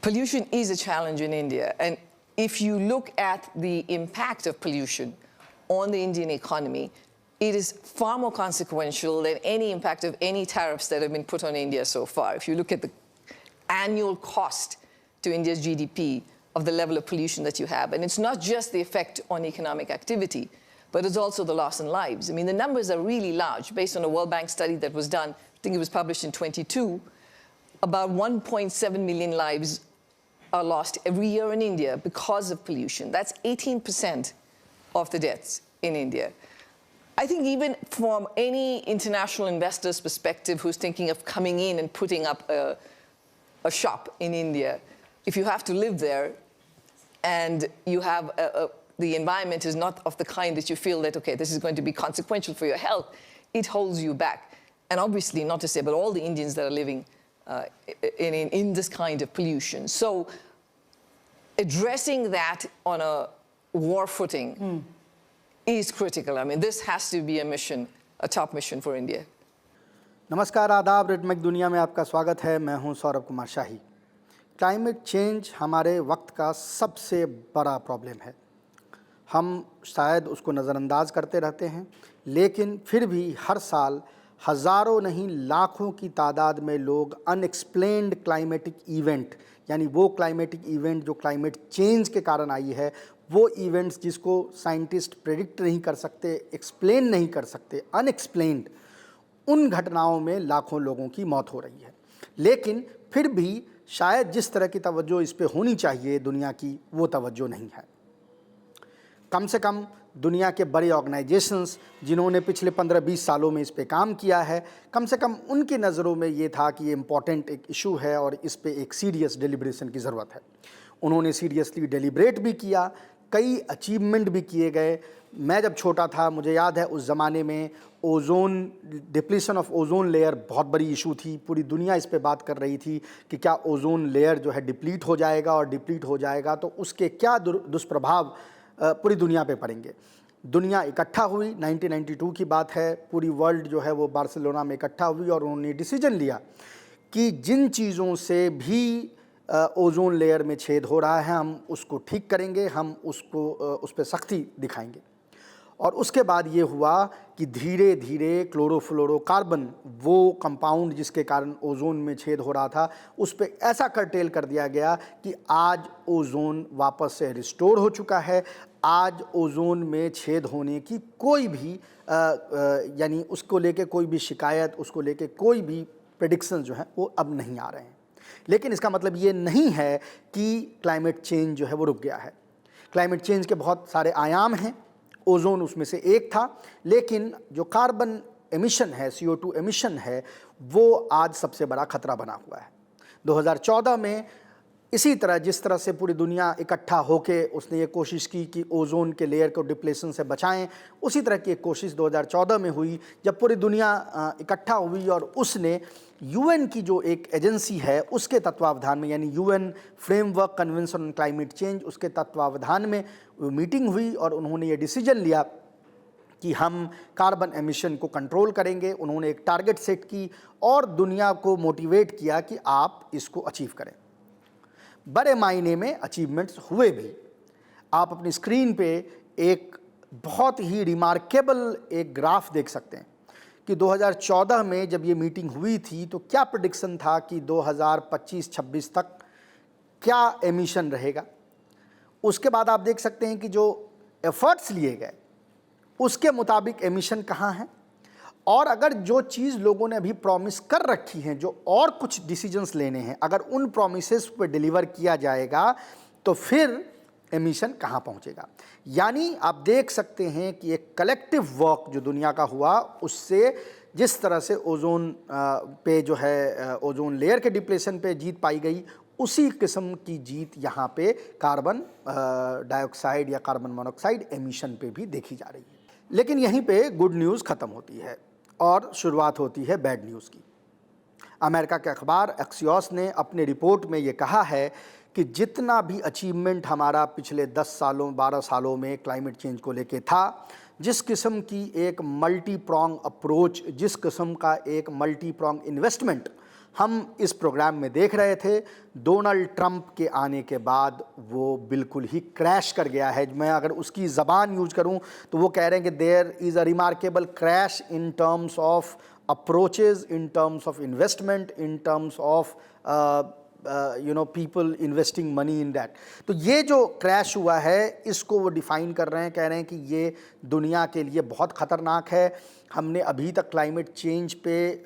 Pollution is a challenge in India. And if you look at the impact of pollution on the Indian economy, it is far more consequential than any impact of any tariffs that have been put on India so far. If you look at the annual cost to India's GDP of the level of pollution that you have, and it's not just the effect on economic activity, but it's also the loss in lives. I mean, the numbers are really large. Based on a World Bank study that was done, I think it was published in 22, about 1.7 million lives are lost every year in India because of pollution. That's 18% of the deaths in India. I think even from any international investor's perspective who's thinking of coming in and putting up a shop in India, if you have to live there and you have the environment is not of the kind that you feel that, okay, this is going to be consequential for your health, it holds you back. And obviously, not to say, but all the Indians that are living in this kind of pollution. So addressing that on a war footing is critical. I mean, this has to be a mission, a top mission for India. नमस्कार, आदाब। रेडमेक दुनिया में आपका स्वागत है। मैं हूं Saurabh Kumar Shahi. Climate change हमारे वक्त का सबसे बड़ा प्रॉब्लम है। हम शायद उसको नज़रअंदाज करते रहते हैं, लेकिन फिर भी हर साल हज़ारों नहीं लाखों की तादाद में लोग अनएक्सप्लेन्ड क्लाइमेटिक इवेंट, यानी वो क्लाइमेटिक इवेंट जो क्लाइमेट चेंज के कारण आई है, वो इवेंट्स जिसको साइंटिस्ट प्रेडिक्ट नहीं कर सकते, एक्सप्लेन नहीं कर सकते, अनएक्सप्लेन्ड, उन घटनाओं में लाखों लोगों की मौत हो रही है। लेकिन फिर भी शायद जिस तरह की तवज्जो इस पे होनी चाहिए दुनिया की, वो तवज्जो नहीं है। कम से कम दुनिया के बड़े ऑर्गेनाइजेशंस जिन्होंने पिछले 15-20 सालों में इस पे काम किया है, कम से कम उनकी नज़रों में ये था कि ये इम्पॉर्टेंट एक इशू है और इस पे एक सीरियस डेलिब्रेशन की ज़रूरत है। उन्होंने सीरियसली डेलिब्रेट भी किया, कई अचीवमेंट भी किए गए। मैं जब छोटा था, मुझे याद है उस ज़माने में ozone, depletion of ozone layer बहुत बड़ी इशू थी। पूरी दुनिया इस पे बात कर रही थी कि क्या ओज़ोन लेयर जो है डिप्लीट हो जाएगा, और डिप्लीट हो जाएगा तो उसके क्या दुष्प्रभाव पूरी दुनिया पे पड़ेंगे। दुनिया इकट्ठा हुई, 1992 की बात है, पूरी वर्ल्ड जो है वो बार्सिलोना में इकट्ठा हुई और उन्होंने डिसीजन लिया कि जिन चीज़ों से भी ओज़ोन लेयर में छेद हो रहा है, हम उसको ठीक करेंगे, हम उसको उस पर सख्ती दिखाएंगे। और उसके बाद ये हुआ कि धीरे धीरे क्लोरोफ्लोरोकार्बन, वो कंपाउंड जिसके कारण ओज़ोन में छेद हो रहा था, उस पर ऐसा कर्टेल कर दिया गया कि आज ओज़ोन वापस से रिस्टोर हो चुका है। आज ओज़ोन में छेद होने की कोई भी यानी उसको लेके कोई भी शिकायत, उसको लेके कोई भी प्रेडिक्शन जो है वो अब नहीं आ रहे हैं। लेकिन इसका मतलब ये नहीं है कि क्लाइमेट चेंज जो है वो रुक गया है। क्लाइमेट चेंज के बहुत सारे आयाम हैं, ओज़ोन उसमें से एक था, लेकिन जो कार्बन एमिशन है, CO2 एमिशन है, वो आज सबसे बड़ा खतरा बना हुआ है। 2014 में इसी तरह जिस तरह से पूरी दुनिया इकट्ठा होके उसने ये कोशिश की कि ओज़ोन के लेयर को डिप्लेशन से बचाएं, उसी तरह की एक कोशिश 2014 में हुई जब पूरी दुनिया इकट्ठा हुई और उसने UN की जो एक एजेंसी है उसके तत्वावधान में, यानी UN framework convention on climate change, उसके तत्वावधान में मीटिंग हुई और उन्होंने ये डिसीजन लिया कि हम कार्बन एमिशन को कंट्रोल करेंगे। उन्होंने एक टारगेट सेट की और दुनिया को मोटिवेट किया कि आप इसको अचीव करें। बड़े मायने में अचीवमेंट्स हुए भी। आप अपनी स्क्रीन पे एक बहुत ही रिमार्केबल एक ग्राफ देख सकते हैं कि 2014 में जब ये मीटिंग हुई थी तो क्या प्रेडिक्शन था कि 2025-26 तक क्या एमिशन रहेगा। उसके बाद आप देख सकते हैं कि जो एफर्ट्स लिए गए उसके मुताबिक एमिशन कहाँ है, और अगर जो चीज़ लोगों ने अभी प्रॉमिस कर रखी हैं, जो और कुछ डिसीजंस लेने हैं, अगर उन प्रॉमिसेस पे डिलीवर किया जाएगा तो फिर एमिशन कहाँ पहुँचेगा। यानी आप देख सकते हैं कि एक कलेक्टिव वर्क जो दुनिया का हुआ, उससे जिस तरह से ओज़ोन पे जो है ओज़ोन लेयर के डिप्लेशन पे जीत पाई गई, उसी किस्म की जीत यहाँ पे कार्बन डाइऑक्साइड या कार्बन मोनोऑक्साइड एमिशन पे भी देखी जा रही है। लेकिन यहीं पे गुड न्यूज़ ख़त्म होती है और शुरुआत होती है बैड न्यूज़ की। अमेरिका के अखबार एक्सियोस ने अपने रिपोर्ट में ये कहा है कि जितना भी अचीवमेंट हमारा पिछले 10 सालों 12 सालों में क्लाइमेट चेंज को लेके था, जिस किस्म की एक मल्टी प्रॉन्ग अप्रोच, जिस किस्म का एक मल्टी प्रॉन्ग इन्वेस्टमेंट हम इस प्रोग्राम में देख रहे थे, डोनाल्ड ट्रंप के आने के बाद वो बिल्कुल ही क्रैश कर गया है। मैं अगर उसकी ज़बान यूज करूं तो वो कह रहे हैं कि there is a remarkable crash in terms of approaches, in terms of investment, in terms of people investing money in that. तो ये जो क्रैश हुआ है इसको वो डिफ़ाइन कर रहे हैं, कह रहे हैं कि ये दुनिया के लिए बहुत ख़तरनाक है। हमने अभी तक क्लाइमेट चेंज पे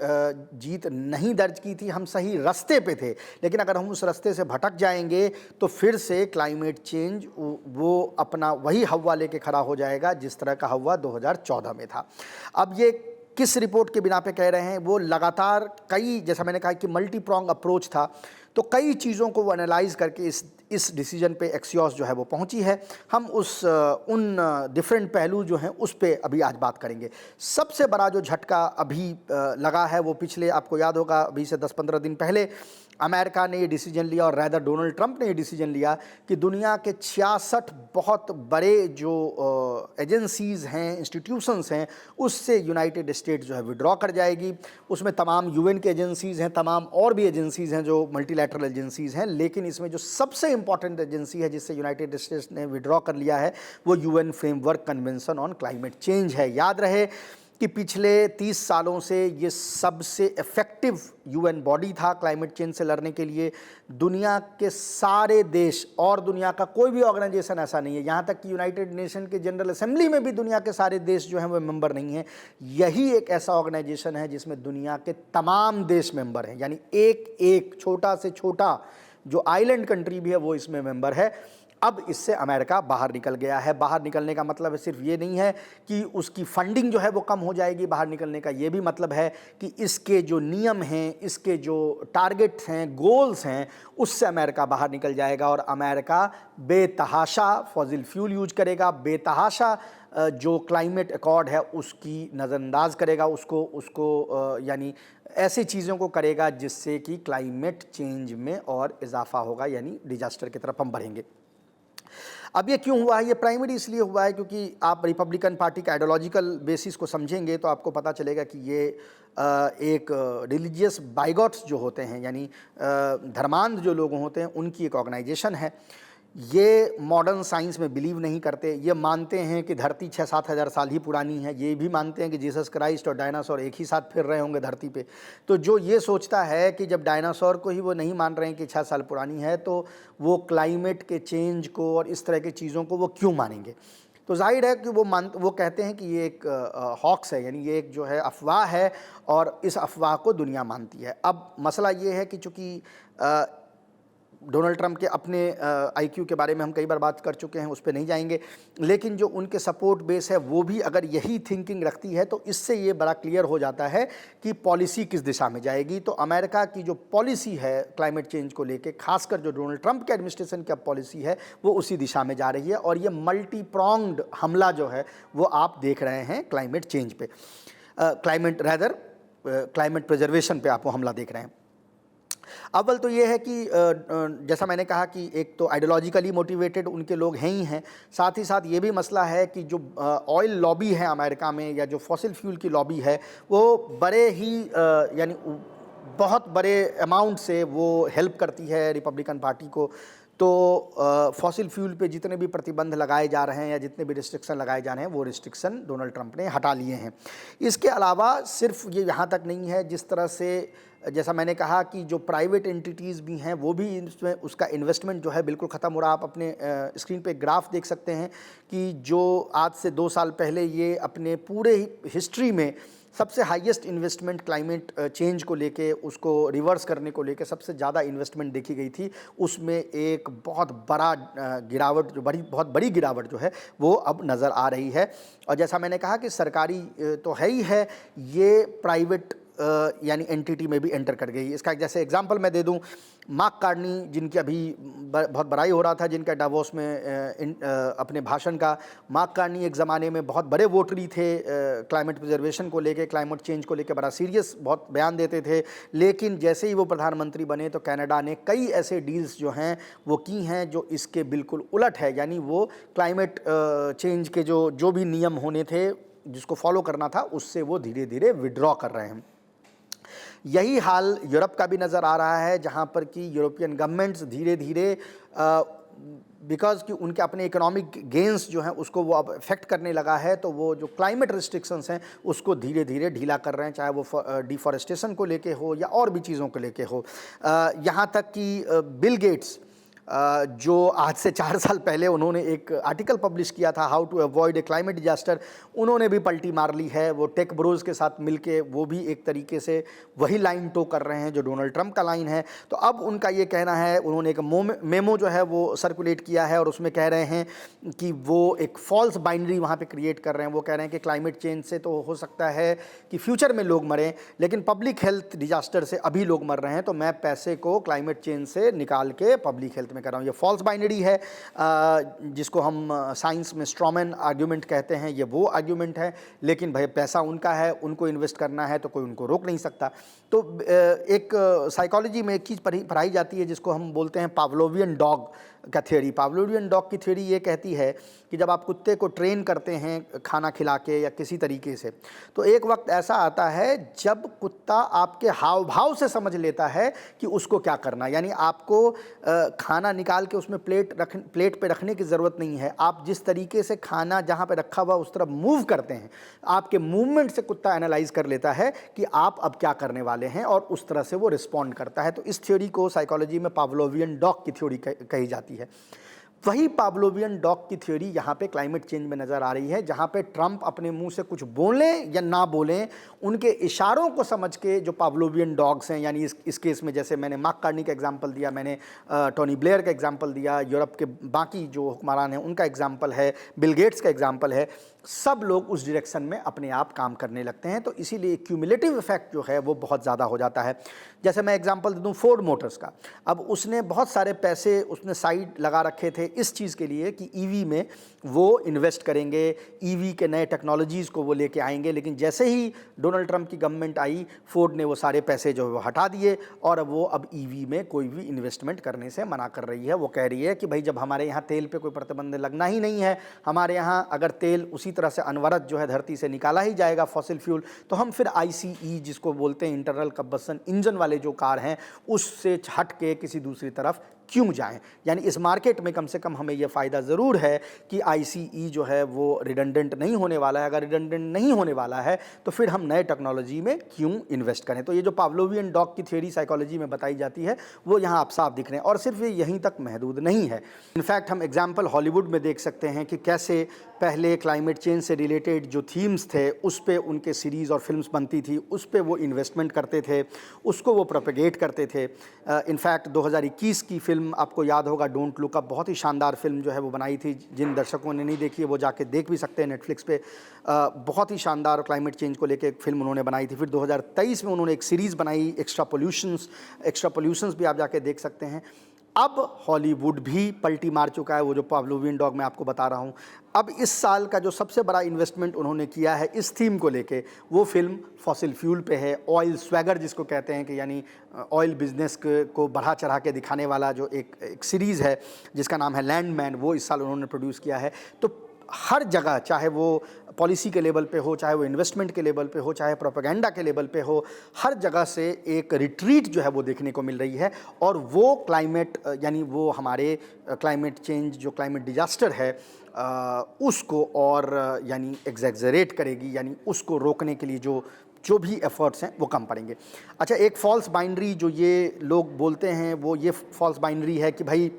जीत नहीं दर्ज की थी, हम सही रास्ते पे थे, लेकिन अगर हम उस रास्ते से भटक जाएंगे तो फिर से क्लाइमेट चेंज वो अपना वही हवा लेके खड़ा हो जाएगा जिस तरह का हवा 2014 में था। अब ये किस रिपोर्ट के बिना पे कह रहे हैं, वो लगातार कई, जैसा मैंने कहा कि मल्टी प्रॉन्ग अप्रोच था, तो कई चीज़ों को वो एनालाइज करके इस डिसीजन पे एक्सियोस जो है वो पहुंची है। हम उन डिफरेंट पहलू जो हैं उस पे अभी आज बात करेंगे। सबसे बड़ा जो झटका अभी लगा है वो पिछले, आपको याद होगा, अभी से 10-15 दिन पहले अमेरिका ने ये डिसीजन लिया, और रैदर डोनाल्ड ट्रंप ने ये डिसीजन लिया कि दुनिया के 66 बहुत बड़े जो एजेंसीज़ हैं, इंस्टीट्यूशंस हैं, उससे यूनाइटेड स्टेट्स जो है विड्रॉ कर जाएगी। उसमें तमाम यूएन के एजेंसीज़ हैं, तमाम और भी एजेंसीज़ हैं जो मल्टीलैटरल एजेंसीज़ हैं, लेकिन इसमें जो सबसे इंपॉर्टेंट एजेंसी है जिससे यूनाइटेड स्टेट्स ने विड्रॉ कर लिया है वो UN framework convention on climate change है। याद रहे कि पिछले 30 सालों से ये सबसे इफ़ेक्टिव यूएन बॉडी था क्लाइमेट चेंज से लड़ने के लिए। दुनिया के सारे देश, और दुनिया का कोई भी ऑर्गेनाइजेशन ऐसा नहीं है, यहाँ तक कि यूनाइटेड नेशन के जनरल असेंबली में भी दुनिया के सारे देश जो हैं वो मेंबर नहीं हैं। यही एक ऐसा ऑर्गेनाइजेशन है जिसमें दुनिया के तमाम देश मेंबर हैं, यानी एक छोटा से छोटा जो आइलैंड कंट्री भी है वो इसमें मेंबर है। अब इससे अमेरिका बाहर निकल गया है। बाहर निकलने का मतलब है सिर्फ ये नहीं है कि उसकी फंडिंग जो है वो कम हो जाएगी, बाहर निकलने का ये भी मतलब है कि इसके जो नियम हैं, इसके जो टारगेट्स हैं, गोल्स हैं, उससे अमेरिका बाहर निकल जाएगा। और अमेरिका बेतहाशा फॉसिल फ्यूल यूज करेगा, बेतहाशा जो क्लाइमेट अकॉर्ड है उसकी नज़रअंदाज करेगा, उसको यानी ऐसी चीज़ों को करेगा जिससे कि क्लाइमेट चेंज में और इजाफा होगा, यानी डिजास्टर की तरफ हम बढ़ेंगे। अब ये क्यों हुआ है? ये प्राइमरी इसलिए हुआ है क्योंकि आप रिपब्लिकन पार्टी का आइडियोलॉजिकल बेसिस को समझेंगे तो आपको पता चलेगा कि ये एक रिलीजियस बाइगॉट्स जो होते हैं, यानी धर्मांध जो लोग होते हैं, उनकी एक ऑर्गेनाइजेशन है। ये मॉडर्न साइंस में बिलीव नहीं करते। ये मानते हैं कि धरती 6-7 हज़ार साल ही पुरानी है। ये भी मानते हैं कि जीसस क्राइस्ट और डायनासोर एक ही साथ फिर रहे होंगे धरती पे। तो जो ये सोचता है कि जब डायनासोर को ही वो नहीं मान रहे हैं कि 6 साल पुरानी है, तो वो क्लाइमेट के चेंज को और इस तरह की चीज़ों को वो क्यों मानेंगे? तो जाहिर है कि वो कहते हैं कि ये एक हॉक्स है, यानी ये एक जो है अफवाह है, और इस अफवाह को दुनिया मानती है। अब मसला ये है कि चूँकि डोनाल्ड ट्रंप के अपने आईक्यू के बारे में हम कई बार बात कर चुके हैं, उस पर नहीं जाएंगे, लेकिन जो उनके सपोर्ट बेस है वो भी अगर यही थिंकिंग रखती है तो इससे ये बड़ा क्लियर हो जाता है कि पॉलिसी किस दिशा में जाएगी। तो अमेरिका की जो पॉलिसी है क्लाइमेट चेंज को लेके, खासकर जो डोनाल्ड ट्रंप के एडमिनिस्ट्रेशन की पॉलिसी है, वो उसी दिशा में जा रही है। और ये मल्टी प्रॉन्ग्ड हमला जो है वो आप देख रहे हैं क्लाइमेट चेंज पे, क्लाइमेट प्रिजर्वेशन पे आप वो हमला देख रहे हैं। अव्वल तो ये है कि जैसा मैंने कहा कि एक तो आइडियोलॉजिकली मोटिवेटेड उनके लोग हैं ही हैं, साथ ही साथ ये भी मसला है कि जो ऑयल लॉबी है अमेरिका में, या जो फॉसिल फ्यूल की लॉबी है, वो बड़े ही यानी बहुत बड़े अमाउंट से वो हेल्प करती है रिपब्लिकन पार्टी को। तो फॉसिल फ्यूल पे जितने भी प्रतिबंध लगाए जा रहे हैं या जितने भी रिस्ट्रिक्शन लगाए जा रहे हैं वो रिस्ट्रिक्शन डोनाल्ड ट्रंप ने हटा लिए हैं। इसके अलावा सिर्फ ये यहाँ तक नहीं है, जिस तरह से जैसा मैंने कहा कि जो प्राइवेट एंटिटीज़ भी हैं वो भी इसमें उसका इन्वेस्टमेंट जो है बिल्कुल ख़त्म हो रहा। आप अपने स्क्रीन पे ग्राफ देख सकते हैं कि जो आज से 2 साल पहले ये अपने पूरे हिस्ट्री में सबसे हाईएस्ट इन्वेस्टमेंट क्लाइमेट चेंज को लेके, उसको रिवर्स करने को लेके सबसे ज़्यादा इन्वेस्टमेंट देखी गई थी, उसमें एक बहुत बड़ा गिरावट, जो बहुत बड़ी गिरावट जो है वो अब नज़र आ रही है। और जैसा मैंने कहा कि सरकारी तो है ही है, ये प्राइवेट यानी एंटिटी में भी एंटर कर गई। इसका जैसे एग्जांपल मैं दे दूं, मार्क कार्नी, जिनकी अभी बहुत बड़ाई हो रहा था जिनका डावोस में अपने भाषण का। मार्क कार्नी एक ज़माने में बहुत बड़े वोटरी थे क्लाइमेट प्रिजर्वेशन को लेके, क्लाइमेट चेंज को लेके बड़ा सीरियस बहुत बयान देते थे, लेकिन जैसे ही वो प्रधानमंत्री बने तो कनाडा ने कई ऐसे डील्स जो हैं वो की हैं जो इसके बिल्कुल उलट है, यानी वो क्लाइमेट चेंज के जो भी नियम होने थे जिसको फॉलो करना था उससे वो धीरे धीरे विड्रॉ कर रहे हैं। यही हाल यूरोप का भी नज़र आ रहा है, जहाँ पर कि यूरोपियन गवर्नमेंट्स धीरे धीरे बिकॉज कि उनके अपने इकोनॉमिक गेन्स जो हैं उसको वो अब इफेक्ट करने लगा है, तो वो जो क्लाइमेट रिस्ट्रिक्शंस हैं उसको धीरे धीरे ढीला कर रहे हैं, चाहे वो डिफॉरेस्टेशन को लेके हो या और भी चीज़ों को लेके हो। यहाँ तक कि बिल गेट्स जो आज से 4 साल पहले उन्होंने एक आर्टिकल पब्लिश किया था, how to avoid a climate disaster, उन्होंने भी पलटी मार ली है। वो टेक ब्रोज के साथ मिलके वो भी एक तरीके से वही लाइन टो कर रहे हैं जो डोनाल्ड ट्रंप का लाइन है। तो अब उनका ये कहना है, उन्होंने एक मेमो जो है वो सर्कुलेट किया है और उसमें कह रहे हैं कि वो एक फॉल्स बाइनरी वहाँ पे क्रिएट कर रहे हैं। वो कह रहे हैं कि क्लाइमेट चेंज से तो हो सकता है कि फ्यूचर में लोग मरें, लेकिन पब्लिक हेल्थ डिजास्टर से अभी लोग मर रहे हैं, तो मैं पैसे को क्लाइमेट चेंज से निकाल के पब्लिक हेल्थ कर रहा हूँ। ये फॉल्स बाइनरी है, जिसको हम साइंस में स्ट्रॉमैन आर्ग्यूमेंट कहते हैं। ये वो आर्ग्यूमेंट है, लेकिन भाई पैसा उनका है, उनको इन्वेस्ट करना है तो कोई उनको रोक नहीं सकता। तो एक साइकोलॉजी में एक चीज़ पढ़ाई जाती है जिसको हम बोलते हैं पावलोवियन डॉग का थ्योरी। पावलोवियन डॉग की थ्योरी ये कहती है कि जब आप कुत्ते को ट्रेन करते हैं खाना खिला के या किसी तरीके से, तो एक वक्त ऐसा आता है जब कुत्ता आपके हाव भाव से समझ लेता है कि उसको क्या करना। यानी आपको खाना निकाल के उसमें प्लेट पे रखने की ज़रूरत नहीं है। आप जिस तरीके से खाना जहाँ पे रखा हुआ उस तरफ मूव करते हैं, आपके मूवमेंट से कुत्ता एनालाइज कर लेता है कि आप अब क्या करने वाले हैं और उस तरह से वो रिस्पॉन्ड करता है। तो इस थ्योरी को साइकोलॉजी में पावलोवियन डॉग की थ्योरी कही जाती है। वही पावलोवियन डॉग की थ्योरी यहाँ पे क्लाइमेट चेंज में नज़र आ रही है, जहाँ पे ट्रंप अपने मुंह से कुछ बोलें या ना बोलें, उनके इशारों को समझ के जो पावलोवियन डॉग्स हैं, यानी इस केस में जैसे मैंने मार्क कार्नी का एग्जांपल दिया, मैंने टोनी ब्लेयर का एग्जांपल दिया, यूरोप के बाकी जो हुक्मरान हैं उनका एग्जांपल है, बिल गेट्स का एग्जांपल है, सब लोग उस डायरेक्शन में अपने आप काम करने लगते हैं। तो इसीलिए क्यूमुलेटिव इफेक्ट जो है वो बहुत ज़्यादा हो जाता है। जैसे मैं एग्जांपल दे दूँ फोर्ड मोटर्स का। अब उसने बहुत सारे पैसे उसने साइड लगा रखे थे इस चीज़ के लिए कि ईवी में वो इन्वेस्ट करेंगे, ईवी के नए टेक्नोलॉजीज़ को वो लेके आएंगे, लेकिन जैसे ही डोनाल्ड ट्रंप की गवर्नमेंट आई, फोर्ड ने वो सारे पैसे जो है वो हटा दिए और वो अब ईवी में कोई भी इन्वेस्टमेंट करने से मना कर रही है। वो कह रही है कि भाई जब हमारे यहाँ तेल पे कोई प्रतिबंध लगना ही नहीं है, हमारे यहाँ अगर तेल उसी तरह से अनवरत जो है धरती से निकाला ही जाएगा फॉसिल फ्यूल, तो हम फिर ICE जिसको बोलते हैं इंटरनल कंबशन इंजन वाले जो कार हैं उससे हट के किसी दूसरी तरफ क्यों जाएं। यानी इस मार्केट में कम से कम हमें यह फ़ायदा ज़रूर है कि ICE जो है वो रिडंडेंट नहीं होने वाला है। अगर रिडंडेंट नहीं होने वाला है तो फिर हम नए टेक्नोलॉजी में क्यों इन्वेस्ट करें। तो ये जो पावलोवियन डॉग की थ्योरी साइकोलॉजी में बताई जाती है वो यहाँ आप साफ दिख रहे हैं, और सिर्फ ये यहीं तक महदूद नहीं है। इनफैक्ट हम एग्जाम्पल हॉलीवुड में देख सकते हैं कि कैसे पहले क्लाइमेट चेंज से रिलेटेड जो थीम्स थे उस पर उनके सीरीज़ और फिल्म्स बनती थी, उस पर वो इन्वेस्टमेंट करते थे, उसको वो प्रोपेगेट करते थे। इनफैक्ट 2021 की फिल्म आपको याद होगा, डोंट लुक अप, बहुत ही शानदार फिल्म जो है वो बनाई थी। जिन दर्शकों ने नहीं देखी है वो जाके देख भी सकते हैं नेटफ्लिक्स पे। बहुत ही शानदार क्लाइमेट चेंज को लेकर एक फिल्म उन्होंने बनाई थी। फिर 2023 में उन्होंने एक सीरीज़ बनाई एक्स्ट्रा पोल्यूशंस भी आप जाके देख सकते हैं। अब हॉलीवुड भी पलटी मार चुका है, वो जो पावलोवियन डॉग मैं आपको बता रहा हूँ। अब इस साल का जो सबसे बड़ा इन्वेस्टमेंट उन्होंने किया है इस थीम को लेके, वो फिल्म फॉसिल फ्यूल पे है। ऑयल स्वैगर जिसको कहते हैं कि यानी ऑयल बिजनेस को बढ़ा चढ़ा के दिखाने वाला जो एक सीरीज़ है जिसका नाम है लैंडमैन, वो इस साल उन्होंने प्रोड्यूस किया है। तो हर जगह, चाहे वो पॉलिसी के लेवल पे हो, चाहे वो इन्वेस्टमेंट के लेवल पे हो, चाहे प्रोपेगेंडा के लेवल पे हो, हर जगह से एक रिट्रीट जो है वो देखने को मिल रही है। और वो क्लाइमेट यानी वो हमारे क्लाइमेट चेंज जो क्लाइमेट डिजास्टर है उसको और यानी एग्जैजरेट करेगी, यानी उसको रोकने के लिए जो भी एफर्ट्स हैं वो कम पड़ेंगे। अच्छा, एक फॉल्स बाइनरी जो ये लोग बोलते हैं वो ये फॉल्स बाइनरी है कि भाई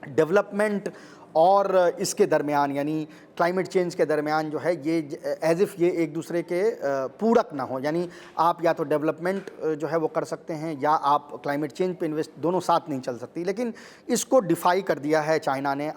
डेवलपमेंट और इसके दरमियान यानी क्लाइमेट चेंज के दरमियान जो है ये एज इफ़ ये एक दूसरे के पूरक ना हो। यानी आप या तो डेवलपमेंट जो है वो कर सकते हैं या आप क्लाइमेट चेंज पे इन्वेस्ट, दोनों साथ नहीं चल सकती। लेकिन इसको डिफाई कर दिया है चाइना ने।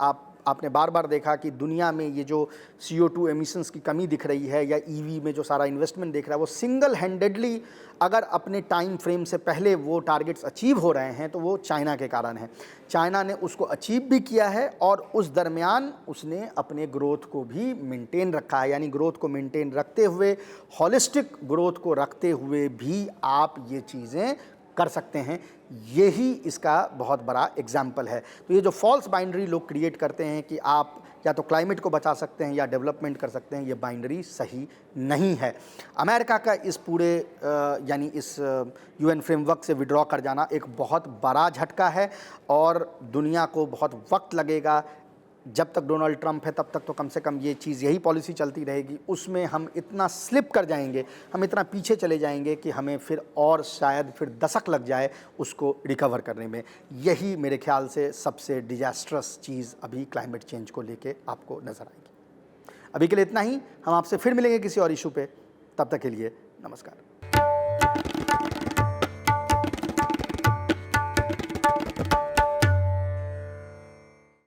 आपने बार बार देखा कि दुनिया में ये जो CO2 एमिशंस की कमी दिख रही है या EV में जो सारा इन्वेस्टमेंट दिख रहा है वो सिंगल हैंडेडली अगर अपने टाइम फ्रेम से पहले वो टारगेट्स अचीव हो रहे हैं तो वो चाइना के कारण है। चाइना ने उसको अचीव भी किया है और उस दरमियान उसने अपने ग्रोथ को भी मेंटेन रखा है। यानी ग्रोथ को मेंटेन रखते हुए, हॉलिस्टिक ग्रोथ को रखते हुए भी आप ये चीज़ें कर सकते हैं, यही इसका बहुत बड़ा एग्जाम्पल है। तो ये जो फॉल्स बाइनरी लोग क्रिएट करते हैं कि आप या तो क्लाइमेट को बचा सकते हैं या डेवलपमेंट कर सकते हैं, ये बाइनरी सही नहीं है। अमेरिका का इस पूरे यानी इस यूएन फ्रेमवर्क से विड्रॉ कर जाना एक बहुत बड़ा झटका है और दुनिया को बहुत वक्त लगेगा। जब तक डोनाल्ड ट्रंप है तब तक तो कम से कम ये चीज़, यही पॉलिसी चलती रहेगी। उसमें हम इतना स्लिप कर जाएंगे, हम इतना पीछे चले जाएंगे कि हमें फिर और शायद फिर दशक लग जाए उसको रिकवर करने में। यही मेरे ख्याल से सबसे डिजास्ट्रस चीज़ अभी क्लाइमेट चेंज को लेके आपको नज़र आएगी। अभी के लिए इतना ही, हम आपसे फिर मिलेंगे किसी और इशू पे। तब तक के लिए नमस्कार।